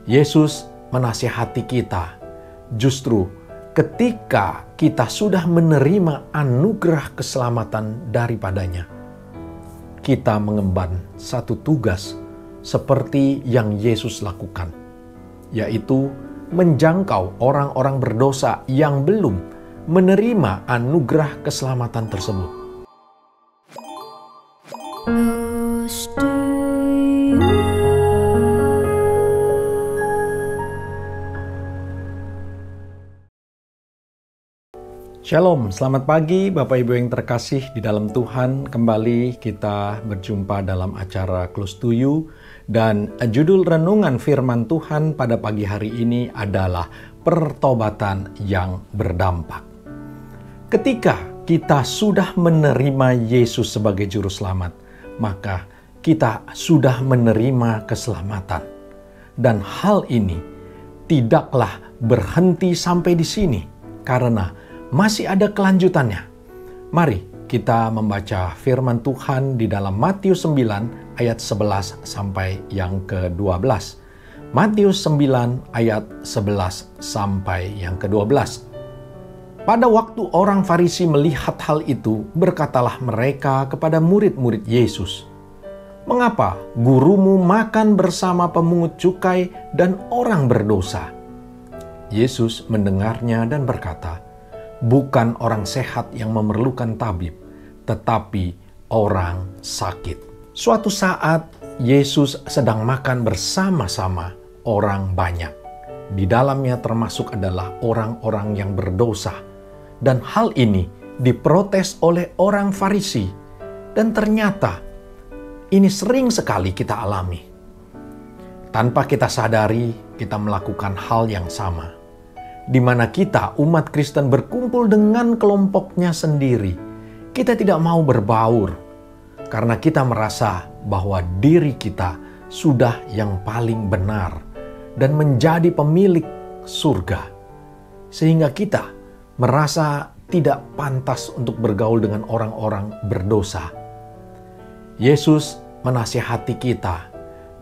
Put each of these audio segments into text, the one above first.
Yesus menasihati kita justru ketika kita sudah menerima anugerah keselamatan daripadanya. Kita mengemban satu tugas seperti yang Yesus lakukan, yaitu menjangkau orang-orang berdosa yang belum menerima anugerah keselamatan tersebut. Shalom, selamat pagi Bapak Ibu yang terkasih di dalam Tuhan. Kembali kita berjumpa dalam acara Close to You. Dan judul renungan firman Tuhan pada pagi hari ini adalah pertobatan yang berdampak. Ketika kita sudah menerima Yesus sebagai Juru Selamat, maka kita sudah menerima keselamatan. Dan hal ini tidaklah berhenti sampai di sini, karena masih ada kelanjutannya. Mari kita membaca firman Tuhan di dalam Matius 9 ayat 11 sampai yang ke-12. Matius 9 ayat 11 sampai yang ke-12. Pada waktu orang Farisi melihat hal itu, berkatalah mereka kepada murid-murid Yesus, "Mengapa gurumu makan bersama pemungut cukai dan orang berdosa?" Yesus mendengarnya dan berkata, "Bukan orang sehat yang memerlukan tabib, tetapi orang sakit." Suatu saat, Yesus sedang makan bersama-sama orang banyak. Di dalamnya termasuk adalah orang-orang yang berdosa. Dan hal ini diprotes oleh orang Farisi. Dan ternyata, ini sering sekali kita alami. Tanpa kita sadari, kita melakukan hal yang sama. Di mana kita, umat Kristen, berkumpul dengan kelompoknya sendiri. Kita tidak mau berbaur, karena kita merasa bahwa diri kita sudah yang paling benar dan menjadi pemilik surga. Sehingga kita merasa tidak pantas untuk bergaul dengan orang-orang berdosa. Yesus menasihati kita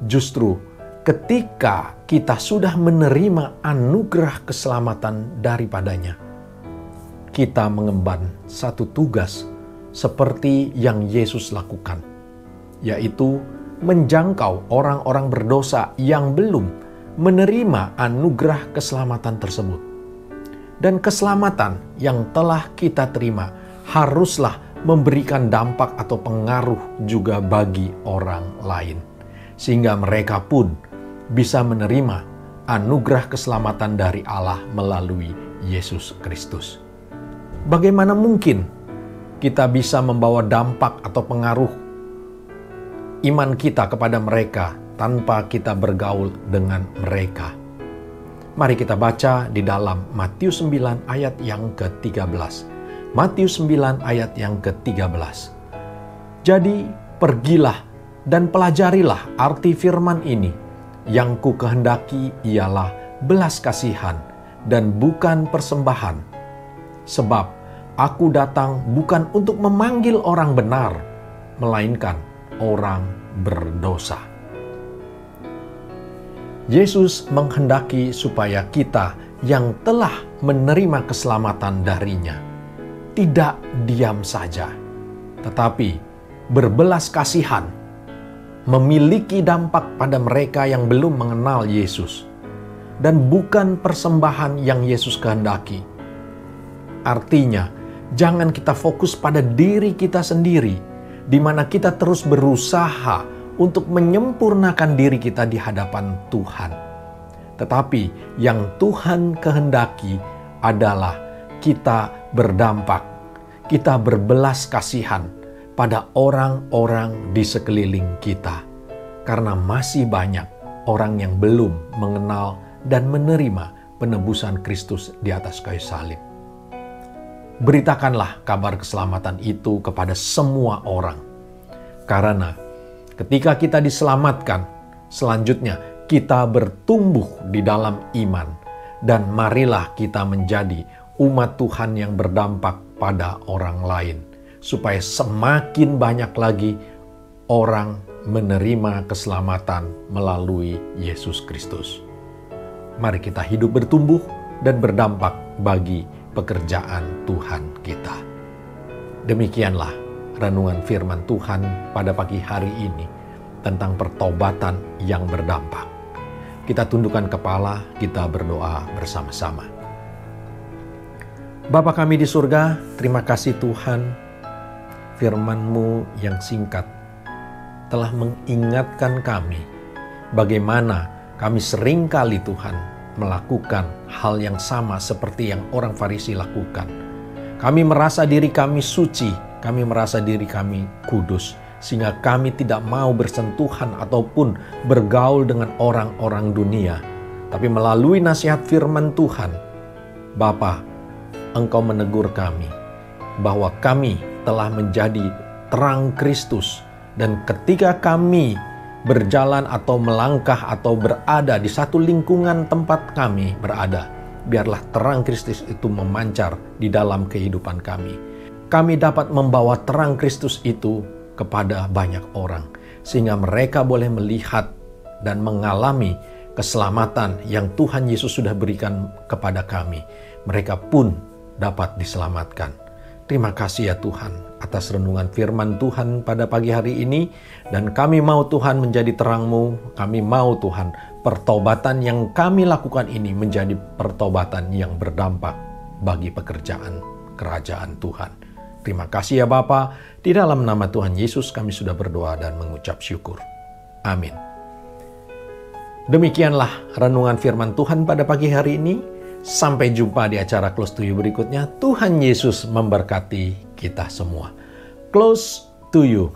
justru ketika kita sudah menerima anugerah keselamatan daripadanya. Kita mengemban satu tugas seperti yang Yesus lakukan, yaitu menjangkau orang-orang berdosa yang belum menerima anugerah keselamatan tersebut. Dan keselamatan yang telah kita terima haruslah memberikan dampak atau pengaruh juga bagi orang lain, sehingga mereka pun bisa menerima anugerah keselamatan dari Allah melalui Yesus Kristus. Bagaimana mungkin kita bisa membawa dampak atau pengaruh iman kita kepada mereka tanpa kita bergaul dengan mereka? Mari kita baca di dalam Matius 9 ayat yang ke-13. Matius 9 ayat yang ke-13. "Jadi pergilah dan pelajarilah arti firman ini. Yang ku kehendaki ialah belas kasihan dan bukan persembahan. Sebab Aku datang bukan untuk memanggil orang benar, melainkan orang berdosa." Yesus menghendaki supaya kita yang telah menerima keselamatan darinya tidak diam saja, tetapi berbelas kasihan, memiliki dampak pada mereka yang belum mengenal Yesus, dan bukan persembahan yang Yesus kehendaki. Artinya, jangan kita fokus pada diri kita sendiri, di mana kita terus berusaha untuk menyempurnakan diri kita di hadapan Tuhan. Tetapi yang Tuhan kehendaki adalah kita berdampak, kita berbelas kasihan pada orang-orang di sekeliling kita. Karena masih banyak orang yang belum mengenal dan menerima penebusan Kristus di atas kayu salib. Beritakanlah kabar keselamatan itu kepada semua orang. Karena ketika kita diselamatkan, selanjutnya kita bertumbuh di dalam iman. Dan marilah kita menjadi umat Tuhan yang berdampak pada orang lain. Supaya semakin banyak lagi orang menerima keselamatan melalui Yesus Kristus. Mari kita hidup bertumbuh dan berdampak bagi pekerjaan Tuhan kita. Demikianlah renungan firman Tuhan pada pagi hari ini tentang pertobatan yang berdampak. Kita tundukkan kepala, kita berdoa bersama-sama. Bapa kami di surga, terima kasih Tuhan, firman-Mu yang singkat telah mengingatkan kami bagaimana kami seringkali Tuhan melakukan hal yang sama seperti yang orang Farisi lakukan. Kami merasa diri kami suci, kami merasa diri kami kudus, sehingga kami tidak mau bersentuhan ataupun bergaul dengan orang-orang dunia. Tapi melalui nasihat firman Tuhan, Bapa, Engkau menegur kami bahwa kami telah menjadi terang Kristus. Dan ketika kami berjalan atau melangkah atau berada di satu lingkungan tempat kami berada, biarlah terang Kristus itu memancar di dalam kehidupan kami. Kami dapat membawa terang Kristus itu kepada banyak orang, sehingga mereka boleh melihat dan mengalami keselamatan yang Tuhan Yesus sudah berikan kepada kami. Mereka pun dapat diselamatkan. Terima kasih ya Tuhan atas renungan firman Tuhan pada pagi hari ini. Dan kami mau Tuhan menjadi terang-Mu. Kami mau Tuhan pertobatan yang kami lakukan ini menjadi pertobatan yang berdampak bagi pekerjaan kerajaan Tuhan. Terima kasih ya Bapa. Di dalam nama Tuhan Yesus kami sudah berdoa dan mengucap syukur. Amin. Demikianlah renungan firman Tuhan pada pagi hari ini. Sampai jumpa di acara Close to You berikutnya. Tuhan Yesus memberkati kita semua. Close to You.